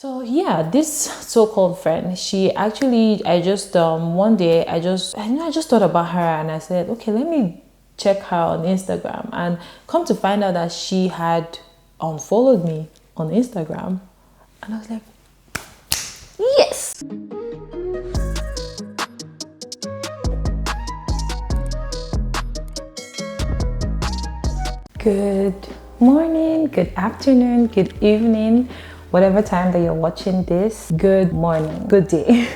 So yeah, this so-called friend, she actually, I just one day I just thought about her and I said, okay, let me check her on Instagram, and come to find out that she had unfollowed me on Instagram. And I was like, yes. Good morning, good afternoon, good evening, whatever time that you're watching this. Good morning, good day.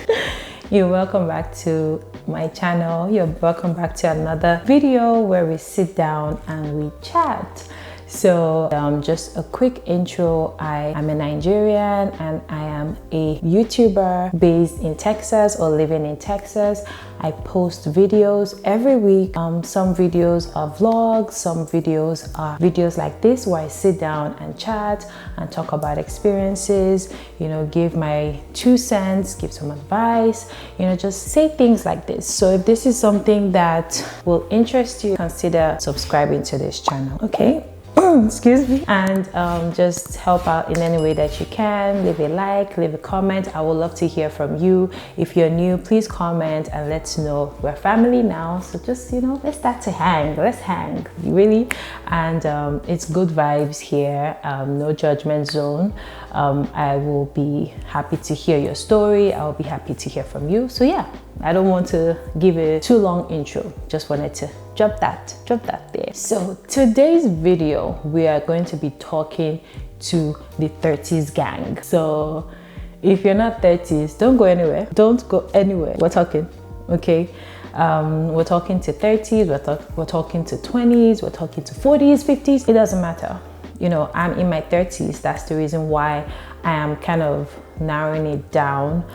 You're welcome back to my channel. You're welcome back to another video where we sit down and we chat. So just a quick intro. I am a Nigerian and I am a YouTuber based in Texas or living in Texas. I post videos every week. Some videos are vlogs, some videos are videos like this where I sit down and chat and talk about experiences, you know, give my 2 cents, give some advice, you know, just say things like this. So if this is something that will interest you, consider subscribing to this channel, okay? Excuse me. And just help out in any way that you can. Leave a like, leave a comment. I would love to hear from you. If you're new, please comment and let's know. We're family now, so just, you know, let's start to hang. Let's hang, really. And it's good vibes here, no judgment zone. I will be happy to hear your story. I'll be happy to hear from you. So yeah, I don't want to give a too long intro. Just wanted to drop that there. So today's video, we are going to be talking to the 30s gang. So if you're not 30s, don't go anywhere. Don't go anywhere. We're talking, okay? We're talking to 30s, we're talking to 20s, we're talking to 40s, 50s. It doesn't matter. You know, I'm in my 30s. That's the reason why I am kind of narrowing it down.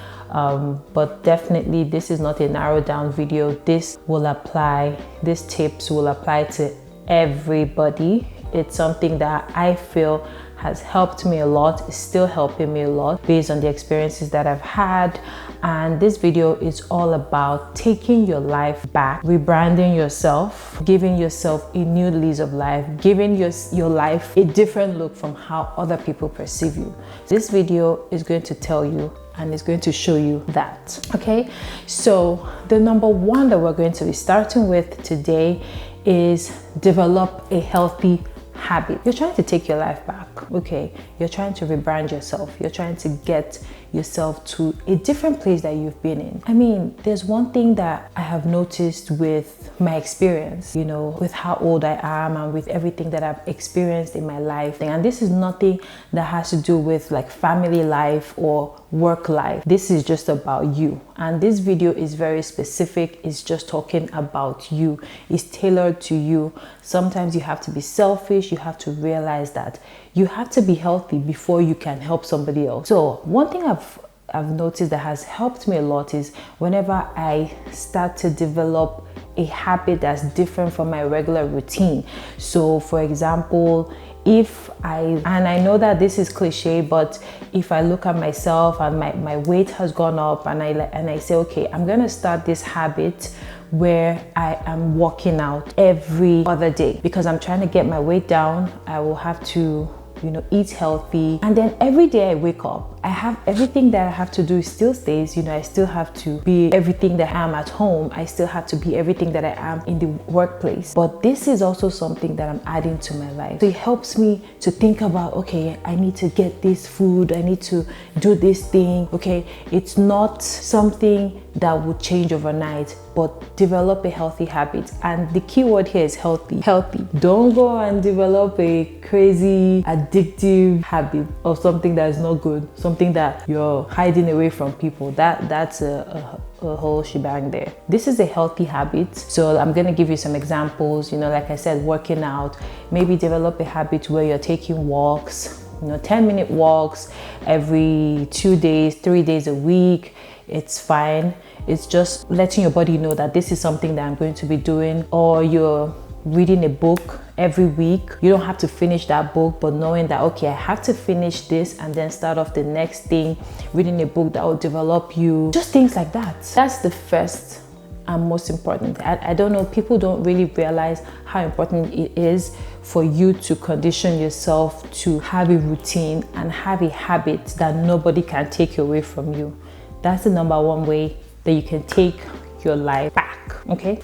But definitely this is not a narrowed down video. This will apply, these tips will apply to everybody. It's something that I feel has helped me a lot, is still helping me a lot based on the experiences that I've had. And this video is all about taking your life back, rebranding yourself, giving yourself a new lease of life, giving your life a different look from how other people perceive you. This video is going to tell you and it's going to show you that, okay? So the number one that we're going to be starting with today is develop a healthy habit. You're trying to take your life back, okay? You're trying to rebrand yourself. You're trying to get yourself to a different place that you've been in. I mean, there's one thing that I have noticed with my experience, you know, with how old I am and with everything that I've experienced in my life. And this is nothing that has to do with like family life or work life. This is just about you. And this video is very specific. It's just talking about you. It's tailored to you. Sometimes you have to be selfish. You have to realize that you have to be healthy before you can help somebody else. So one thing I've noticed that has helped me a lot is whenever I start to develop a habit that's different from my regular routine. So for example, I know that this is cliche, but if I look at myself and my weight has gone up and I say, okay, I'm gonna start this habit where I am working out every other day because I'm trying to get my weight down. I will have to, you know, eat healthy. And then every day I wake up, I have everything that I have to do still stays. You know, I still have to be everything that I am at home. I still have to be everything that I am in the workplace. But this is also something that I'm adding to my life. So it helps me to think about, okay, I need to get this food. I need to do this thing. Okay, it's not something that would change overnight, but develop a healthy habit. And the key word here is healthy. Healthy. Don't go and develop a crazy addictive habit or something that is not good, something that you're hiding away from people. That's a whole shebang there. This is a healthy habit. So I'm going to give you some examples. You know, like I said, working out. Maybe develop a habit where you're taking walks, you know, 10-minute walks every 2 days, 3 days a week. It's fine. It's just letting your body know that this is something that I'm going to be doing. Or you're reading a book every week. You don't have to finish that book, but knowing that, okay, I have to finish this and then start off the next thing, reading a book that will develop you. Just things like that. That's the first and most important. I don't know, people don't really realize how important it is for you to condition yourself to have a routine and have a habit that nobody can take away from you. That's the number one way that you can take your life back, okay?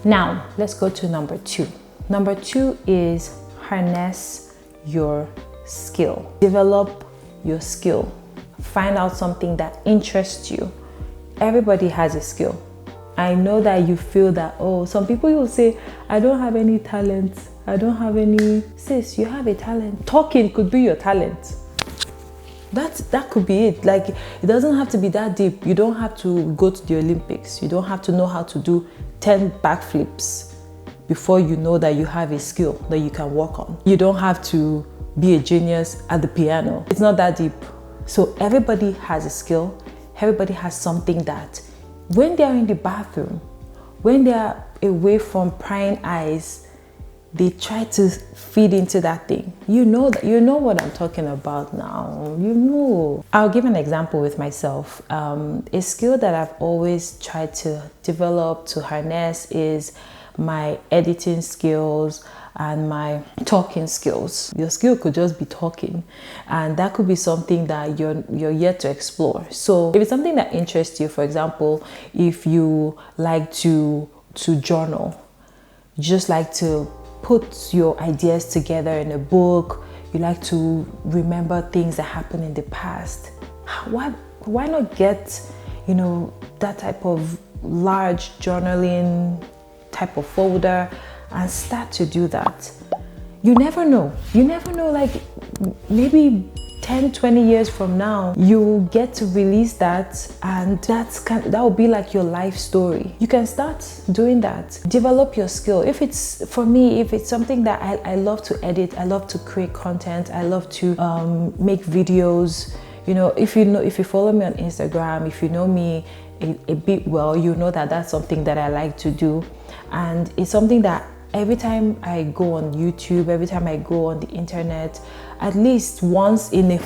Now, let's go to number 2. Number 2 is harness your skill. Develop your skill. Find out something that interests you. Everybody has a skill. I know that you feel that, oh, some people will say, I don't have any talent. I don't have any. Sis, you have a talent. Talking could be your talent. That could be it. Like, it doesn't have to be that deep. You don't have to go to the Olympics. You don't have to know how to do 10 backflips before you know that you have a skill that you can work on. You don't have to be a genius at the piano. It's not that deep. So everybody has a skill. Everybody has something that when they're in the bathroom, when they're away from prying eyes, they try to feed into that thing. You know what I'm talking about now. You know. I'll give an example with myself. A skill that I've always tried to develop, to harness, is my editing skills and my talking skills. Your skill could just be talking, and that could be something that you're yet to explore. So if it's something that interests you, for example, if you like to journal, you just like to put your ideas together in a book, you like to remember things that happened in the past, why not get, that type of large journaling type of folder and start to do that. You never know, like maybe 10-20 years from now you get to release that, and that will be like your life story. You can start doing that. Develop your skill. If it's something that I love to edit, I love to create content, I love to make videos. If you follow me on Instagram, if you know me a bit well, you know that that's something that I like to do, and it's something that every time I go on YouTube, every time I go on the internet, at least once in a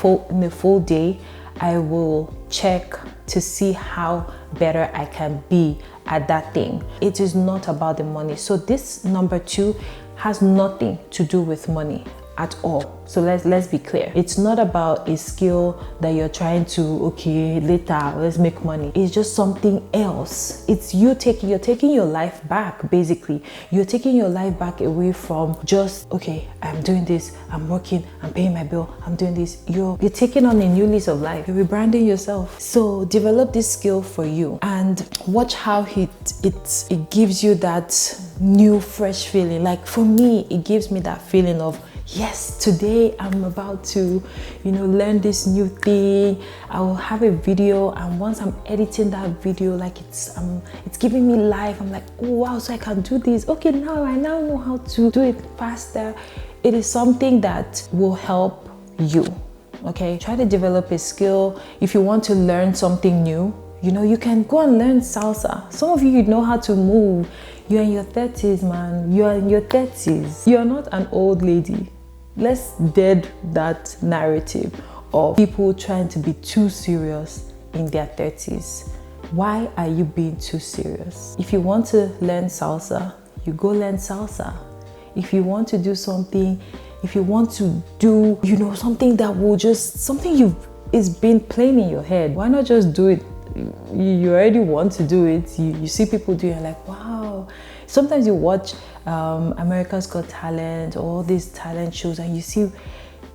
full day, I will check to see how better I can be at that thing. It is not about the money. So this number 2 has nothing to do with money at all. So let's be clear. It's not about a skill that you're trying to, okay, later let's make money. It's just something else. It's you're taking your life back, basically. You're taking your life back away from just, okay, I'm doing this, I'm working, I'm paying my bill, I'm doing this. You're taking on a new lease of life. You're rebranding yourself. So develop this skill for you and watch how it gives you that new fresh feeling. Like for me, it gives me that feeling of, yes, today I'm about to, learn this new thing. I will have a video, and once I'm editing that video, like it's giving me life. I'm like, oh wow, so I can do this. Okay, now I know how to do it faster. It is something that will help you. Okay, try to develop a skill. If you want to learn something new, you can go and learn salsa. Some of you know how to move. You're in your 30s, man. You're in your 30s. You're not an old lady. Let's dead that narrative of people trying to be too serious in their 30s. Why are you being too serious? If you want to learn salsa, you go learn salsa. If you want to do something, if you want to do, something that will something it's been playing in your head, why not just do it? You already want to do it. You see people do it, you're like, wow. Sometimes you watch America's Got Talent, all these talent shows, and you see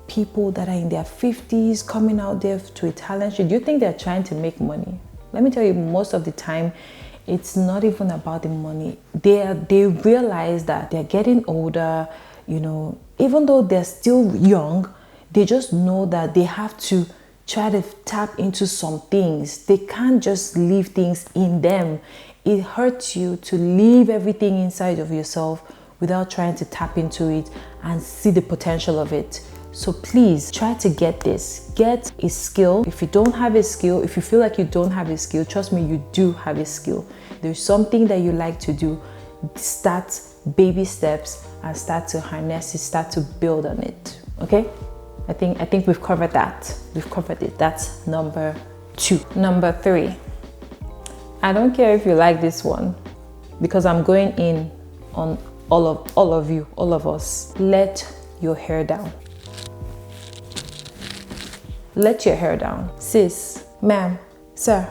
people that are in their 50s coming out there to a talent show. Do you think they're trying to make money? Let me tell you, most of the time, it's not even about the money. They realize that they're getting older, even though they're still young, they just know that they have to try to tap into some things. They can't just leave things in them. It hurts you to leave everything inside of yourself without trying to tap into it and see the potential of it. So please try to get this. Get a skill. If you don't have a skill, if you feel like you don't have a skill, trust me, you do have a skill. There's something that you like to do. Start baby steps and start to harness it, start to build on it. Okay? I think we've covered that. We've covered it. That's number 2. Number 3. I don't care if you like this one. because I'm going in on all of you, all of us. Let your hair down. Let your hair down. Sis, ma'am, sir,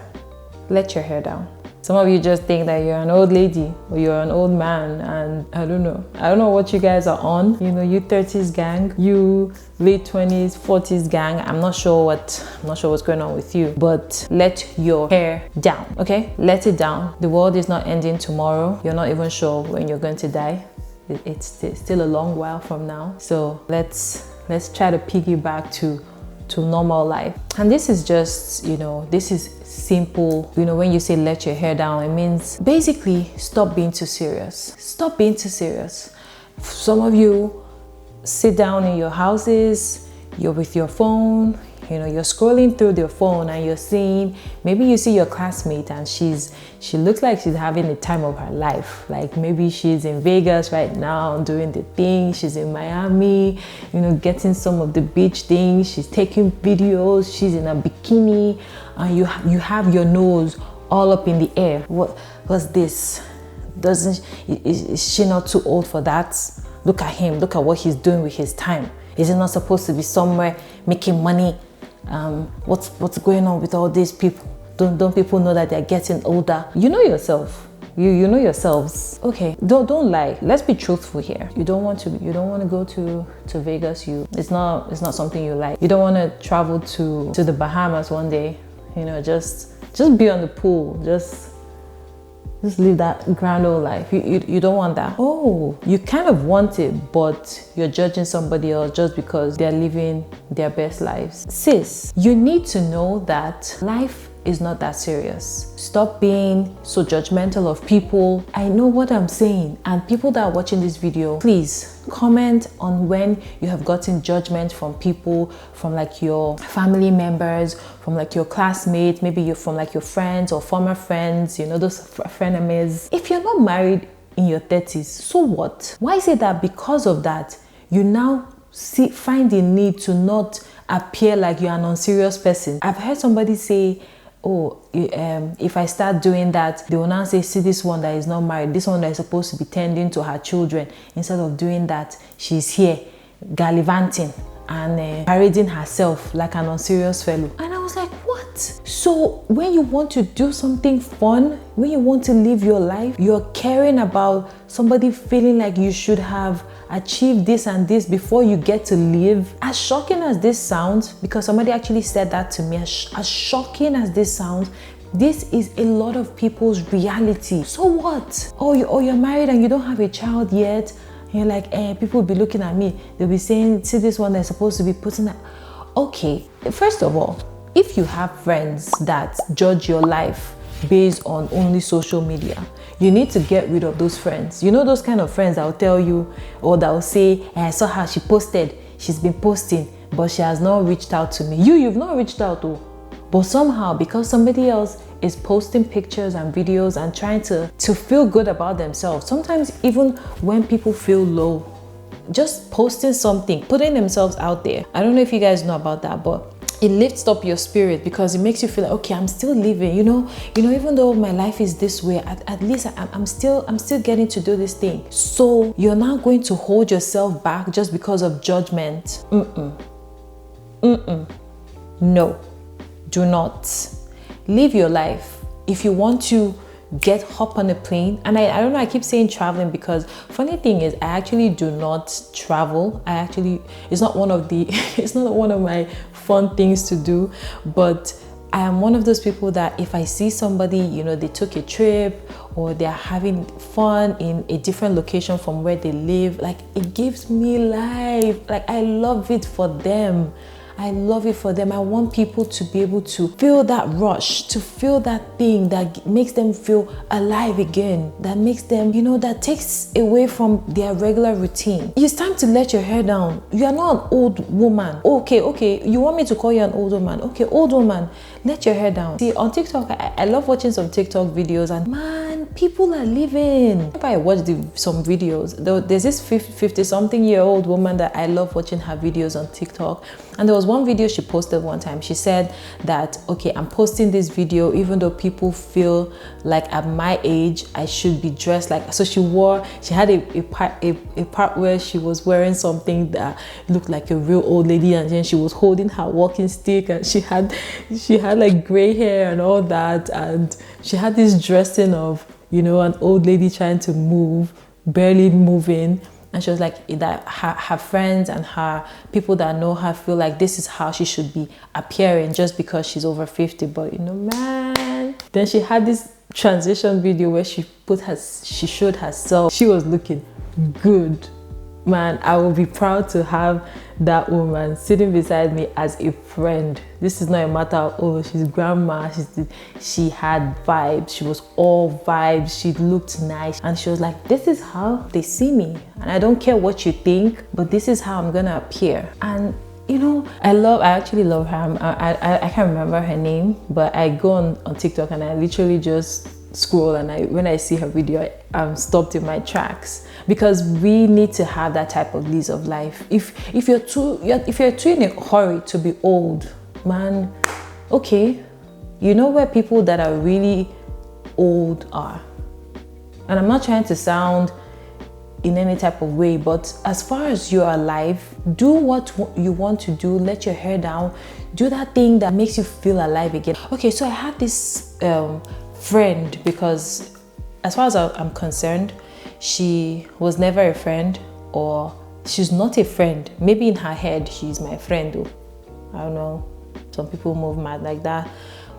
let your hair down. Some of you just think that you're an old lady or you're an old man, and I don't know what you guys are on. You know, you 30s gang, you late 20s, 40s gang. I'm not sure what's going on with you, but let your hair down, okay? Let it down. The world is not ending tomorrow. You're not even sure when you're going to die. It's still a long while from now. So let's try to piggyback to normal life. And this is just, this is simple. When you say let your hair down, it means basically stop being too serious. Stop being too serious. Some of you sit down in your houses, you're with your phone, you're scrolling through your phone and you're seeing, maybe you see your classmate and she looks like she's having the time of her life. Like maybe she's in Vegas right now doing the thing, she's in Miami, getting some of the beach things, she's taking videos, she's in a bikini, and you have your nose all up in the air. What's this? Is she not too old for that? Look at him, look at what he's doing with his time. Is he not supposed to be somewhere making money? What's going on with all these people? Don't people know that they're getting older? You know yourself. You know yourselves. Okay, don't lie. Let's be truthful here. You don't want to go to Vegas. It's not something you like. You don't want to travel to the Bahamas one day. Just be on the pool. Just live that grand old life. You don't want that. Oh, you kind of want it, but you're judging somebody else just because they're living their best lives. Sis, you need to know that life is not that serious. Stop being so judgmental of people. I know what I'm saying, and people that are watching this video, please comment on when you have gotten judgment from people, from like your family members, from like your classmates, maybe you're from like your friends or former friends, those frenemies. If you're not married in your 30s, so what? Why is it that because of that you now find the need to not appear like you're an unserious person? I've heard somebody say, if I start doing that, they will now say, see this one that is not married, this one that is supposed to be tending to her children. Instead of doing that, she's here gallivanting and parading herself like an unserious fellow. And I was like, what? So when you want to do something fun, when you want to live your life, you're caring about somebody feeling like you should have achieved this and this before you get to live. As shocking as this sounds, because somebody actually said that to me, as shocking as this sounds, this is a lot of people's reality. So what? You're married and you don't have a child yet. And you're like, people will be looking at me. They'll be saying, see this one that's supposed to be putting that. Okay, first of all, if you have friends that judge your life based on only social media, you need to get rid of those friends. Those kind of friends that will tell you, or that will say, I saw her, she posted, she's been posting, but she has not reached out to me. You've not reached out to, but somehow because somebody else is posting pictures and videos and trying to feel good about themselves. Sometimes even when people feel low, just posting something, putting themselves out there. I don't know if you guys know about that, but it lifts up your spirit because it makes you feel like, okay, I'm still living, even though my life is this way, at least I'm still getting to do this thing. So you're not going to hold yourself back just because of judgment. No, do not. Live your life. If you want to hop on a plane, and I don't know, I keep saying traveling because funny thing is I actually do not travel. It's not one of my fun things to do, but I am one of those people that if I see somebody, they took a trip or they're having fun in a different location from where they live, like it gives me life. Like I love it for them. I want people to be able to feel that rush, to feel that thing that makes them feel alive again, that makes them, that takes away from their regular routine. It's time to let your hair down. You are not an old woman. Okay, you want me to call you an old woman? Okay, old woman, let your hair down. See, on TikTok, I love watching some TikTok videos, and man, people are living. If I watched some videos, there's this 50-something-year-old woman that I love watching her videos on TikTok. And there was one video she posted one time. She said that, okay, I'm posting this video even though people feel like at my age I should be dressed like. So she had a part where she was wearing something that looked like a real old lady, and then she was holding her walking stick, and she had like gray hair and all that, and she had this dressing of, you know, an old lady trying to move, barely moving. And she was like that her friends and her people that know her feel like this is how she should be appearing just because she's over 50. But you know, man. Then she had this transition video where she showed herself. She was looking good. Man, I will be proud to have that woman sitting beside me as a friend. This is not a matter of, oh, she's grandma. She had vibes. She was all vibes. She looked nice. And she was like, this is how they see me. And I don't care what you think, but this is how I'm going to appear. And you know, I actually love her. I can't remember her name, but I go on TikTok and I literally just scroll, and when I see her video, I'm stopped in my tracks, because we need to have that type of lease of life. If you're too in a hurry to be old, man, okay, you know where people that are really old are. And I'm not trying to sound in any type of way, but as far as you're alive, do what you want to do. Let your hair down, do that thing that makes you feel alive again. Okay, so I had this friend, because as far as I'm concerned, she was never a friend, or she's not a friend. Maybe in her head she's my friend, though. I don't know, some people move mad like that,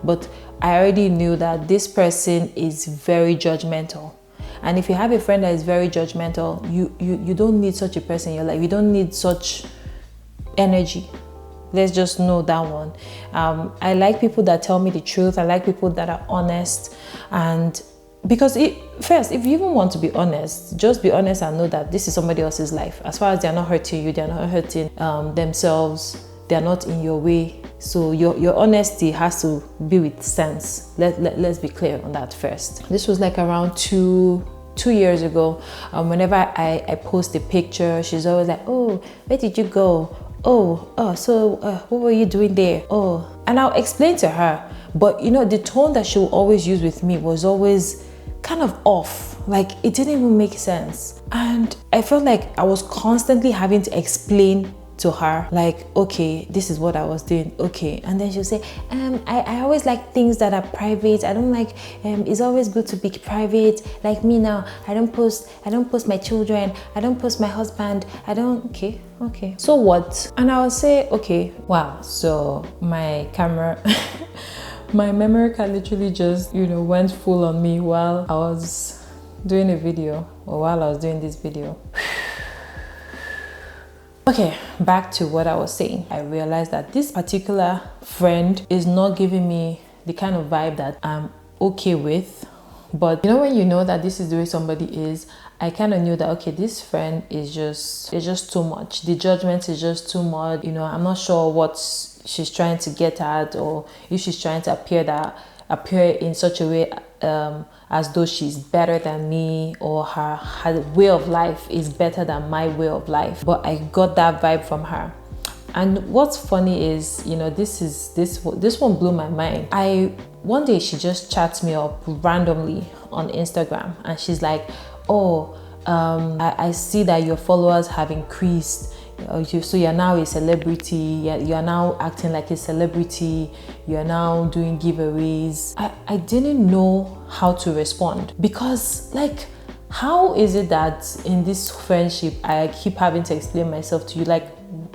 but I already knew that this person is very judgmental. And if you have a friend that is very judgmental, you don't need such a person in your life. You don't need such energy. Let's just know that one. I like people that tell me the truth. I like people that are honest. And because first, if you even want to be honest, just be honest and know that this is somebody else's life. As far as they're not hurting you, they're not hurting themselves, they're not in your way. So your honesty has to be with sense. Let's be clear on that first. This was like around two years ago. Whenever I post a picture, she's always like, oh, where did you go? So what were you doing there? And I'll explain to her. But you know, the tone that she will always use with me was always kind of off. Like, it didn't even make sense. And I felt like I was constantly having to explain to her, like, okay, this is what I was doing, okay. And then she'll say, I always like things that are private. I don't like, it's always good to be private. Like me now, I don't post my children, I don't post my husband, okay, so what? And I'll say, okay, wow. So my camera my memory card literally just, you know, went full on me while I was doing a video, or while I was doing this video. Okay, back to what I was saying. I realized that this particular friend is not giving me the kind of vibe that I'm okay with. But you know, when you know that this is the way somebody is, I kind of knew that, okay, this friend is just too much. The judgment is just too much. You know, I'm not sure what she's trying to get at, or if she's trying to appear in such a way as though she's better than me, or her way of life is better than my way of life. But I got that vibe from her. And what's funny is, you know, this one blew my mind. One day she just chats me up randomly on Instagram, and she's like, I see that your followers have increased. So you're now a celebrity, you're now acting like a celebrity, you're now doing giveaways. I didn't know how to respond, because like, how is it that in this friendship I keep having to explain myself to you? Like,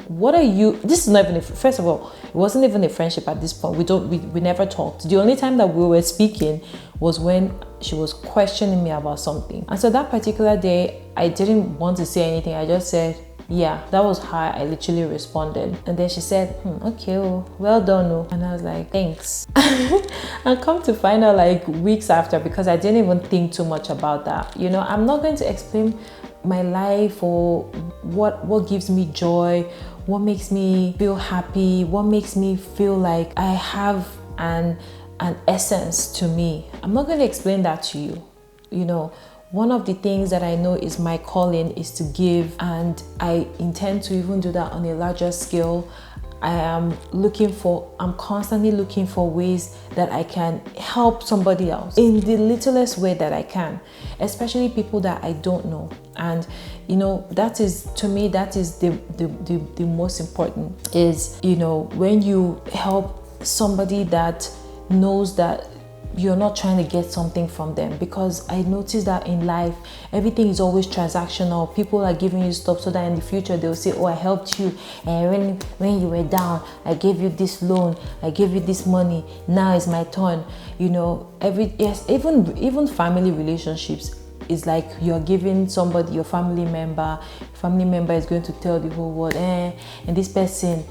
what are you? This is not even first of all, it wasn't even a friendship at this point. We never talked. The only time that we were speaking was when she was questioning me about something. And so that particular day, I didn't want to say anything. I just said, yeah, that was how I literally responded. And then she said, okay, well done. And I was like, thanks. And come to find out like weeks after, because I didn't even think too much about that. You know, I'm not going to explain my life or what gives me joy, what makes me feel happy, what makes me feel like I have an essence to me. I'm not going to explain that to you. you know, one of the things that I know is my calling is to give, and I intend to even do that on a larger scale. I'm constantly looking for ways that I can help somebody else in the littlest way that I can, especially people that I don't know. And you know, that is, to me, that is the most important, is, you know, when you help somebody that knows that you're not trying to get something from them. Because I noticed that in life, everything is always transactional. People are giving you stuff so that in the future they'll say, oh, I helped you, and when you were down, I gave you this loan, I gave you this money, now it's my turn. You know, even family relationships is like you're giving somebody, your family member is going to tell the whole world, and this person,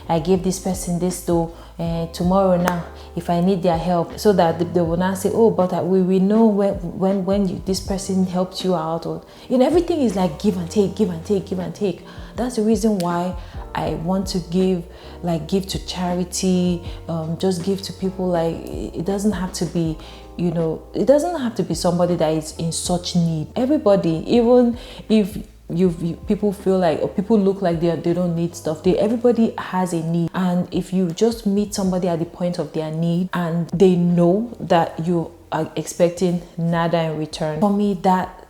I gave this person this though, tomorrow now if I need their help, so that they will not say, oh, but we know when this person helped you out. Or, you know, everything is like give and take, give and take, give and take. That's the reason why I want to give to charity, just give to people. Like, it doesn't have to be, you know, it doesn't have to be somebody that is in such need. Everybody, even if people feel like, or people look like they don't need stuff, everybody has a need. And if you just meet somebody at the point of their need and they know that you are expecting nada in return, for me, that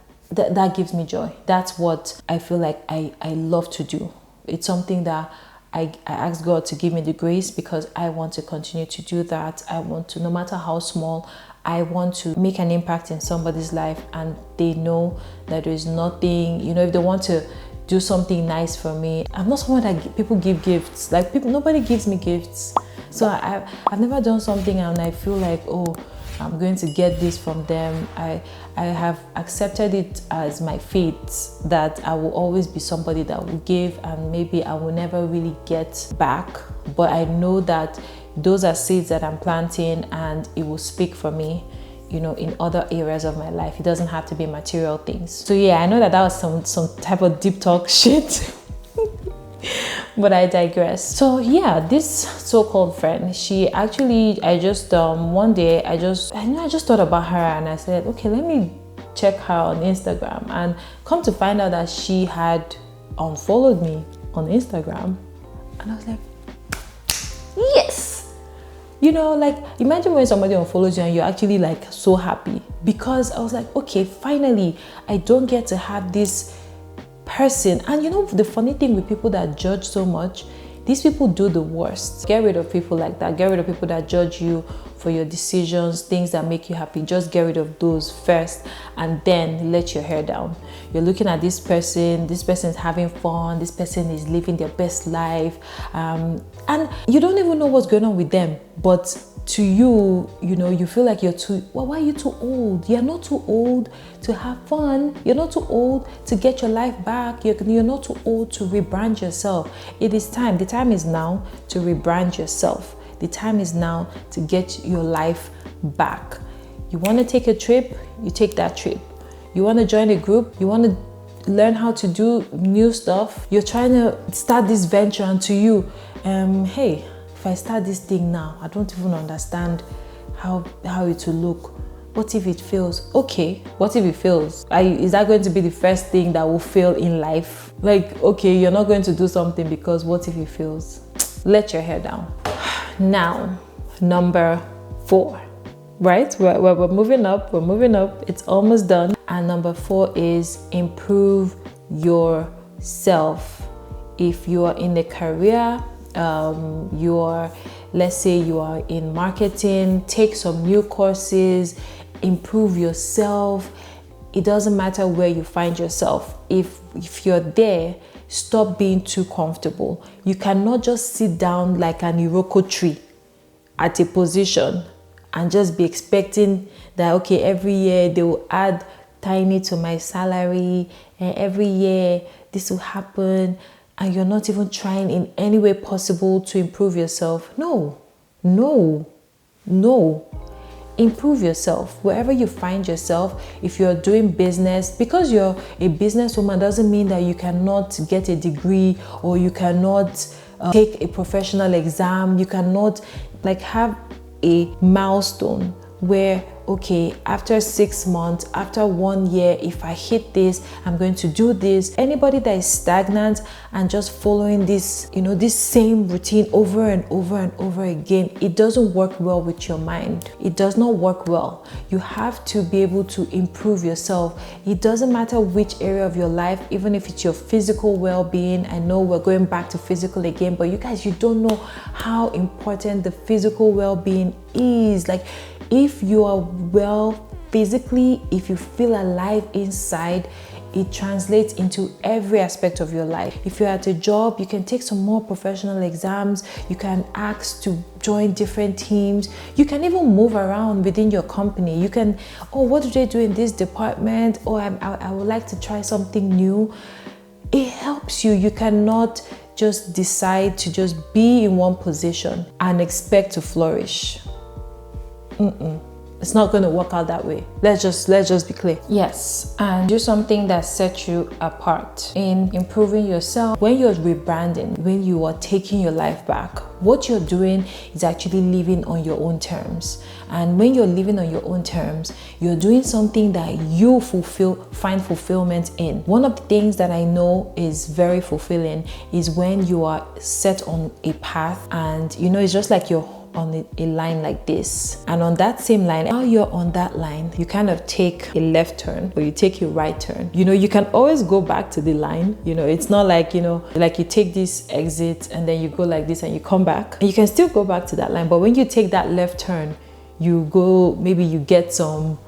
gives me joy. That's what I feel like I love to do. It's something that I ask God to give me the grace, because I want to continue to do that. I want to, no matter how small, I want to make an impact in somebody's life, and they know that there is nothing, you know, if they want to do something nice for me. I'm not someone that people give gifts. Like, nobody gives me gifts. So I've never done something and I feel like, oh, I'm going to get this from them. I have accepted it as my fate that I will always be somebody that will give, and maybe I will never really get back. But I know that those are seeds that I'm planting, and it will speak for me, you know, in other areas of my life. It doesn't have to be material things. So yeah, I know that was some type of deep talk shit. But I digress. So yeah, this so-called friend, she actually, I just one day I just thought about her, and I said, okay, let me check her on Instagram, and come to find out that she had unfollowed me on Instagram. And I was like, yes. You know, like, imagine when somebody unfollows you and you're actually like so happy, because I was like, okay, finally I don't get to have this person. And you know, the funny thing with people that judge so much, these people do the worst. Get rid of people like that. Get rid of people that judge you for your decisions, things that make you happy. Just get rid of those first, and then let your hair down. You're looking at this person is having fun, this person is living their best life, and you don't even know what's going on with them. But to you, you know, you feel like you're too, well, why are you too old? You're not too old to have fun. You're not too old to get your life back. You're not too old to rebrand yourself. It is time. The time is now to rebrand yourself. The time is now to get your life back. You want to take a trip, you take that trip. You want to join a group, you want to learn how to do new stuff. You're trying to start this venture, and to you, hey, if I start this thing now, I don't even understand how it will look. What if it fails? Okay, what if it fails? Is that going to be the first thing that will fail in life? Like, okay, you're not going to do something because what if it fails? Let your hair down. Now, number 4, right? We're moving up, it's almost done. And number 4 is improve yourself. If you are in a career, let's say you are in marketing, take some new courses, improve yourself. It doesn't matter where you find yourself. If you're there, stop being too comfortable. You cannot just sit down like an Iroko tree at a position and just be expecting that, okay, every year they will add tiny to my salary, and every year this will happen, and you're not even trying in any way possible to improve yourself. No. Improve yourself wherever you find yourself. If you're doing business, because you're a businesswoman doesn't mean that you cannot get a degree, or you cannot take a professional exam. You cannot like have a milestone where, okay, after 6 months, after 1 year, if I hit this, I'm going to do this. Anybody that is stagnant and just following this, this same routine over and over and over again, it doesn't work well with your mind. It does not work well. You have to be able to improve yourself. It doesn't matter which area of your life, even if it's your physical well-being. I know we're going back to physical again, but you guys, you don't know how important the physical well-being is. Like, if you are well physically, if you feel alive inside, it translates into every aspect of your life. If you're at a job, you can take some more professional exams. You can ask to join different teams. You can even move around within your company. You can, oh, what do they do in this department? Oh, I would like to try something new. It helps you. You cannot just decide to just be in one position and expect to flourish. It's not going to work out that way. Let's just be clear. Yes, and do something that sets you apart in improving yourself. When you're rebranding, when you are taking your life back, what you're doing is actually living on your own terms. And when you're living on your own terms, you're doing something that you find fulfillment in. One of the things that I know is very fulfilling is when you are set on a path, and it's just like you're on a line like this, and on that same line, while you're on that line, you kind of take a left turn or you take a right turn. You can always go back to the line. It's not like like you take this exit and then you go like this and you come back, and you can still go back to that line. But when you take that left turn, you go, maybe you get some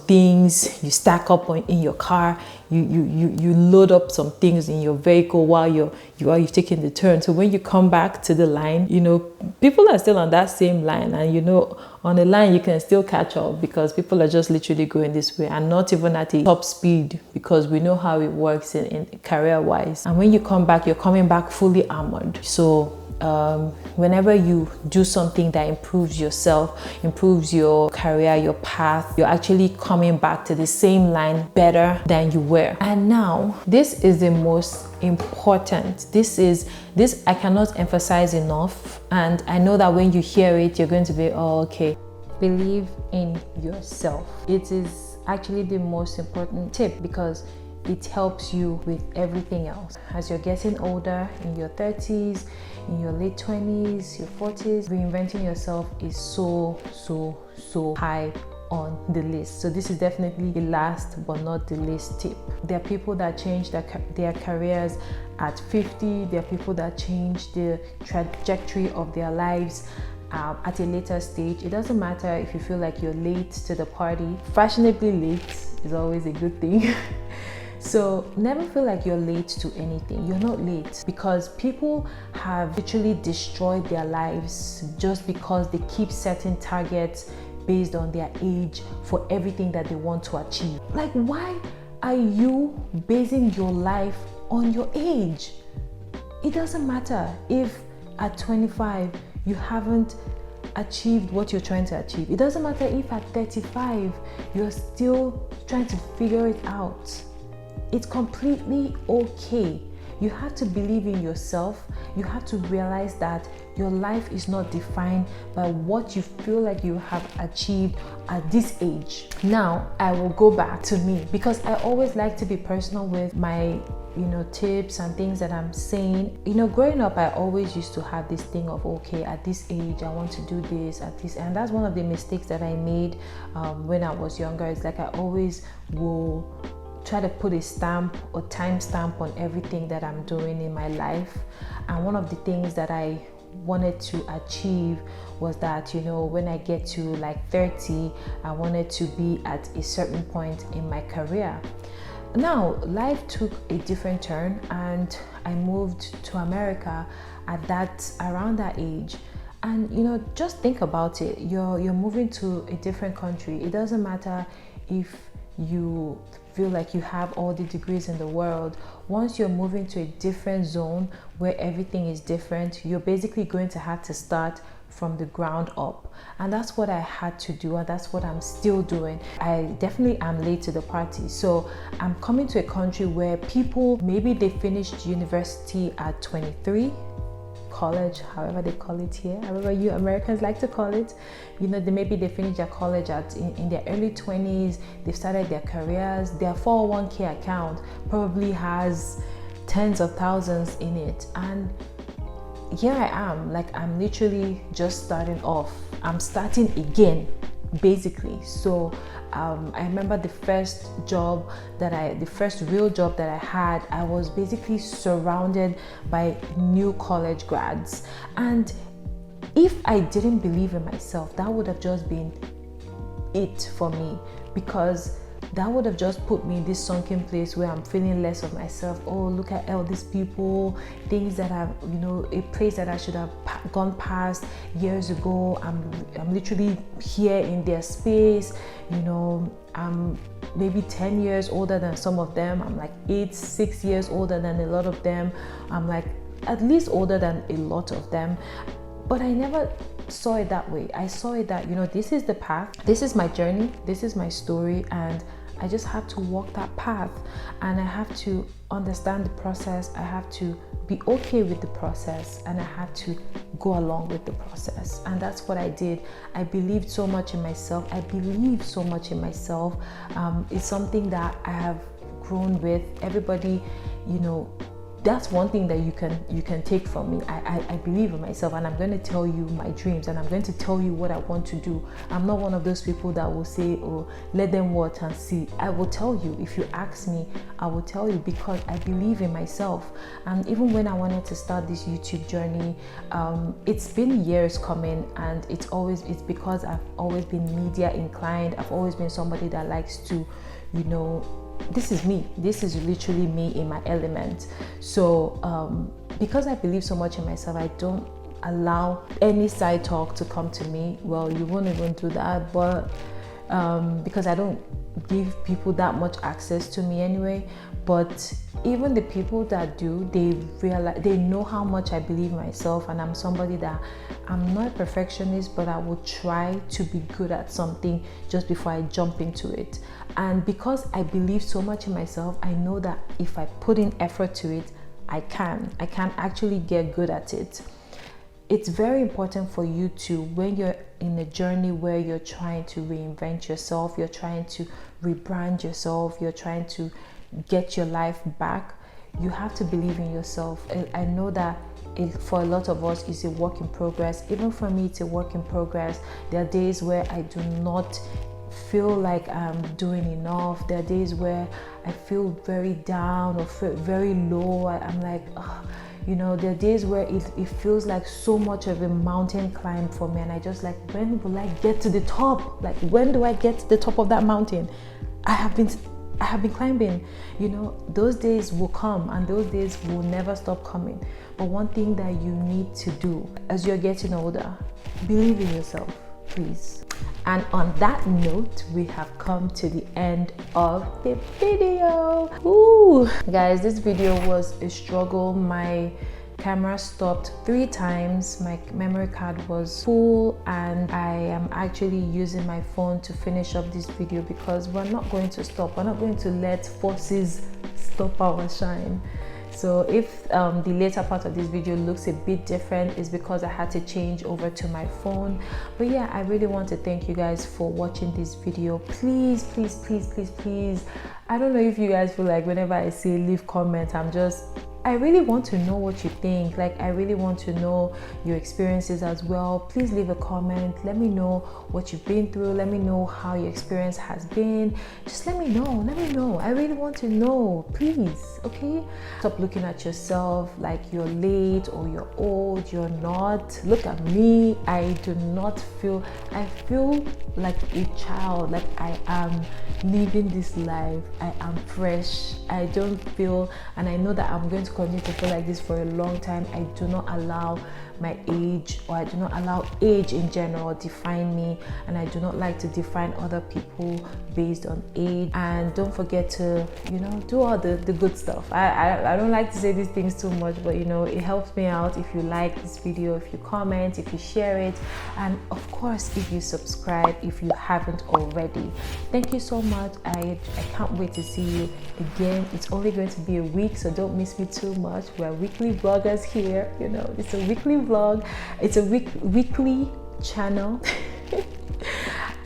things, you stack up in your car, you load up some things in your vehicle while you're taking the turn. So when you come back to the line, people are still on that same line, and on the line you can still catch up because people are just literally going this way and not even at a top speed, because we know how it works in career wise. And when you come back, you're coming back fully armored. So whenever you do something that improves yourself, improves your career, your path, you're actually coming back to the same line better than you were. And now, this is the most important. This I cannot emphasize enough. And I know that when you hear it, you're going to be, oh, okay. Believe in yourself. It is actually the most important tip, because it helps you with everything else. As you're getting older, in your 30s, in your late 20s, your 40s, reinventing yourself is so high on the list. So this is definitely the last but not the least tip. There are people that change their careers at 50. There are people that change the trajectory of their lives at a later stage. It doesn't matter if you feel like you're late to the party. Fashionably late is always a good thing. So never feel like you're late to anything. You're not late, because people have literally destroyed their lives just because they keep setting targets based on their age for everything that they want to achieve. Like, why are you basing your life on your age? It doesn't matter if at 25 you haven't achieved what you're trying to achieve. It doesn't matter if at 35 you're still trying to figure it out. It's completely okay. You have to believe in yourself. You have to realize that your life is not defined by what you feel like you have achieved at this age. Now, I will go back to me, because I always like to be personal with my tips and things that I'm saying. Growing up, I always used to have this thing of, okay, at this age I want to do this, at this, and that's one of the mistakes that I made when I was younger. It's like I always will try to put a stamp or time stamp on everything that I'm doing in my life. And one of the things that I wanted to achieve was that, when I get to like 30, I wanted to be at a certain point in my career. Now, life took a different turn, and I moved to America around that age. And just think about it. You're moving to a different country. It doesn't matter if you feel like you have all the degrees in the world. Once you're moving to a different zone where everything is different, you're basically going to have to start from the ground up. And that's what I had to do, and that's what I'm still doing. I definitely am late to the party. So I'm coming to a country where people, maybe they finished university at 23, college, however they call it here, however you Americans like to call it. You know, maybe they finish their college in their early 20s, they've started their careers, their 401k account probably has tens of thousands in it, and here I am, like I'm literally just starting off. I'm starting again, basically. So I remember the first real job that I had, I was basically surrounded by new college grads. And if I didn't believe in myself, that would have just been it for me, because that would have just put me in this sunken place where I'm feeling less of myself. Oh, look at all these people, things that I've, you know, a place that I should have gone past years ago. I'm literally here in their space. You know, I'm maybe 10 years older than some of them. I'm like 6 years older than a lot of them. I'm like at least older than a lot of them. But I never saw it that way. I saw it that, you know, this is the path, this is my journey, this is my story, and I just have to walk that path, and I have to understand the process. I have to be okay with the process, and I have to go along with the process. And that's what I did. I believed so much in myself. I believe so much in myself. It's something that I have grown with. Everybody, you know, that's one thing that you can take from me. I believe in myself, and I'm going to tell you my dreams, and I'm going to tell you what I want to do. I'm not one of those people that will say, oh, let them watch and see. I will tell you. If you ask me, I will tell you, because I believe in myself. And even when I wanted to start this YouTube journey, it's been years coming, and it's because I've always been media inclined. I've always been somebody that likes to, you know, this is me. This is literally me in my element. So because I believe so much in myself, I don't allow any side talk to come to me. Well, you won't even do that, but because I don't give people that much access to me anyway. But even the people that do, they know how much I believe in myself, and I'm somebody that I'm not a perfectionist, but I will try to be good at something just before I jump into it. And because I believe so much in myself, I know that if I put in effort to it, I can actually get good at it. It's very important for you to, when you're in a journey where you're trying to reinvent yourself, you're trying to rebrand yourself, you're trying to get your life back, you have to believe in yourself. I know that for a lot of us, it's a work in progress. Even for me, it's a work in progress. There are days where I do not feel like I'm doing enough. There are days where I feel very down or feel very low. I'm like, oh, you know, there are days where it feels like so much of a mountain climb for me, and I just like, when will I get to the top? Like, when do I get to the top of that mountain? I have been climbing. You know, those days will come, and those days will never stop coming. But one thing that you need to do as you're getting older, believe in yourself, please. And on that note, we have come to the end of the video. Ooh, guys, this video was a struggle. My camera stopped 3 times. My memory card was full, and I am actually using my phone to finish up this video because we're not going to stop. We're not going to let forces stop our shine. So if the later part of this video looks a bit different, it's because I had to change over to my phone. But yeah, I really want to thank you guys for watching this video. Please, please, please, please, please. I don't know if you guys feel like whenever I say leave comments, I really want to know what you think. Like, I really want to know your experiences as well. Please leave a comment. Let me know what you've been through. Let me know how your experience has been. Just let me know. Let me know. I really want to know. Please, okay? Stop looking at yourself like you're late or you're old. You're not. Look at me. I do not feel. I feel like a child. Like I am living this life. I am fresh. I don't feel, and I know that I'm going to continue to feel like this for a long time. I do not allow my age, or I do not allow age in general define me, and I do not like to define other people based on age. And don't forget to, do all the good stuff. I don't like to say these things too much, but it helps me out if you like this video, if you comment, if you share it, and of course if you subscribe if you haven't already. Thank you so much. I can't wait to see you again. It's only going to be a week, so don't miss me too much. We're weekly vloggers here. It's a weekly vlog, it's a weekly channel.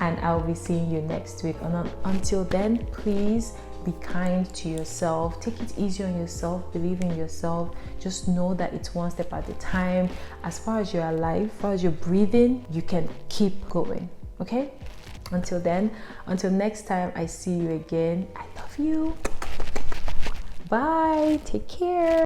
And I'll be seeing you next week. And until then, please be kind to yourself. Take it easy on yourself. Believe in yourself. Just know that it's one step at a time. As far as you're alive, as far as you're breathing, you can keep going. Okay? Until then, until next time I see you again, I love you. Bye. Take care.